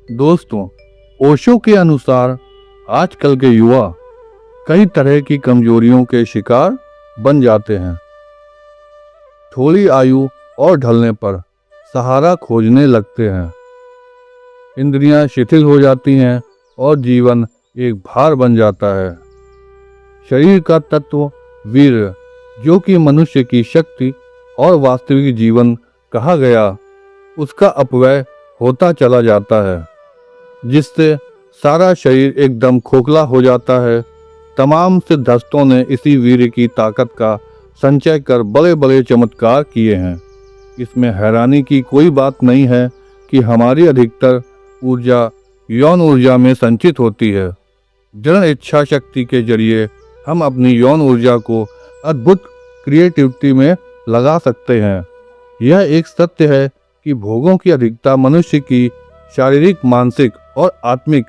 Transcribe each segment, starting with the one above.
दोस्तों, ओशो के अनुसार आजकल के युवा कई तरह की कमजोरियों के शिकार बन जाते हैं। थोड़ी आयु और ढलने पर सहारा खोजने लगते हैं, इंद्रियां शिथिल हो जाती हैं और जीवन एक भार बन जाता है। शरीर का तत्व वीर, जो कि मनुष्य की शक्ति और वास्तविक जीवन कहा गया, उसका अपव्यय होता चला जाता है, जिससे सारा शरीर एकदम खोखला हो जाता है। तमाम सिद्धस्तों ने इसी वीर की ताकत का संचय कर बड़े बड़े चमत्कार किए हैं। इसमें हैरानी की कोई बात नहीं है कि हमारी अधिकतर ऊर्जा यौन ऊर्जा में संचित होती है। दृढ़ इच्छा शक्ति के जरिए हम अपनी यौन ऊर्जा को अद्भुत क्रिएटिविटी में लगा सकते हैं। यह एक सत्य है कि भोगों की अधिकता मनुष्य की शारीरिक, मानसिक और आत्मिक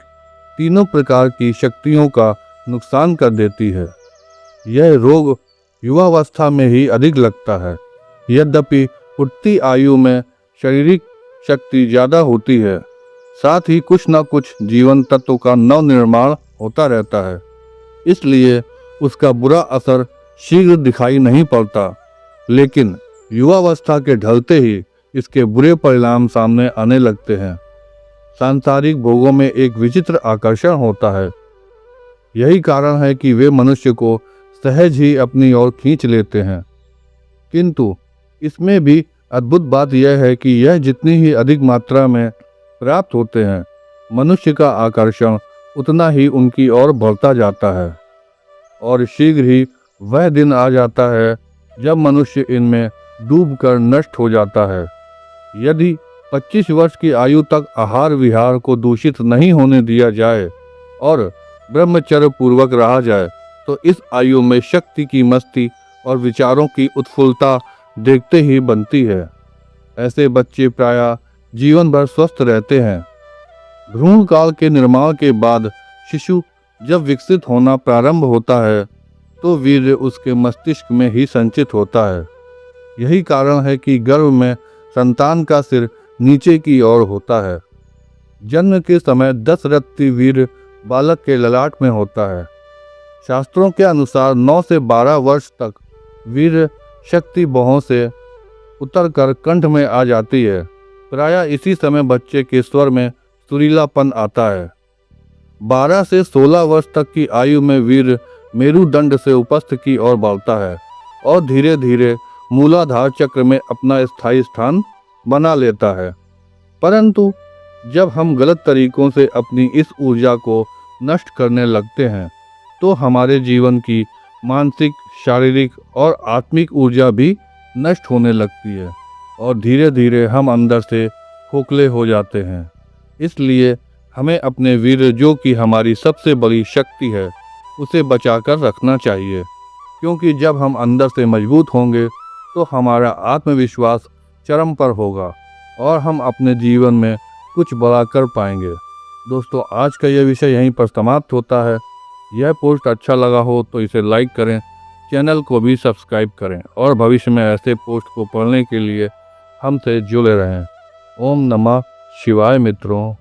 तीनों प्रकार की शक्तियों का नुकसान कर देती है। यह रोग युवावस्था में ही अधिक लगता है। यद्यपि उठती आयु में शारीरिक शक्ति ज़्यादा होती है, साथ ही कुछ न कुछ जीवन तत्व का नव निर्माण होता रहता है, इसलिए उसका बुरा असर शीघ्र दिखाई नहीं पड़ता। लेकिन युवावस्था के ढलते ही इसके बुरे परिणाम सामने आने लगते हैं। सांसारिक भोगों में एक विचित्र आकर्षण होता है। यही कारण है कि वे मनुष्य को सहज ही अपनी ओर खींच लेते हैं। किंतु इसमें भी अद्भुत बात यह है कि यह जितनी ही अधिक मात्रा में प्राप्त होते हैं, मनुष्य का आकर्षण उतना ही उनकी ओर बढ़ता जाता है और शीघ्र ही वह दिन आ जाता है जब मनुष्य इनमें डूबकर नष्ट हो जाता है। यदि 25 वर्ष की आयु तक आहार विहार को दूषित नहीं होने दिया जाए और ब्रह्मचर्य पूर्वक रहा जाए, तो इस आयु में शक्ति की मस्ती और विचारों की उत्फुल्लता देखते ही बनती है। ऐसे बच्चे प्रायः जीवन भर स्वस्थ रहते हैं। भ्रूण काल के निर्माण के बाद शिशु जब विकसित होना प्रारंभ होता है, तो वीर्य उसके मस्तिष्क में ही संचित होता है। यही कारण है कि गर्भ में संतान का सिर नीचे की ओर होता है। जन्म के समय 10 रत्ती वीर्य बालक के ललाट में होता है। शास्त्रों के अनुसार 9 से 12 वर्ष तक वीर्य शक्ति भौहों से उतरकर कंठ में आ जाती है। प्रायः इसी समय बच्चे के स्वर में सुरीलापन आता है। 12 से 16 वर्ष तक की आयु में वीर्य मेरुदंड से उपस्थ की ओर बढ़ता है और धीरे धीरे मूलाधार चक्र में अपना स्थायी स्थान बना लेता है। परंतु जब हम गलत तरीकों से अपनी इस ऊर्जा को नष्ट करने लगते हैं, तो हमारे जीवन की मानसिक, शारीरिक और आत्मिक ऊर्जा भी नष्ट होने लगती है और धीरे धीरे हम अंदर से खोखले हो जाते हैं। इसलिए हमें अपने वीर्य, जो कि हमारी सबसे बड़ी शक्ति है, उसे बचाकर रखना चाहिए, क्योंकि जब हम अंदर से मजबूत होंगे तो हमारा आत्मविश्वास चरम पर होगा और हम अपने जीवन में कुछ बड़ा कर पाएंगे। दोस्तों, आज का यह विषय यहीं पर समाप्त होता है। यह पोस्ट अच्छा लगा हो तो इसे लाइक करें, चैनल को भी सब्सक्राइब करें और भविष्य में ऐसे पोस्ट को पढ़ने के लिए हमसे जुड़े रहें। ओम नमः शिवाय मित्रों।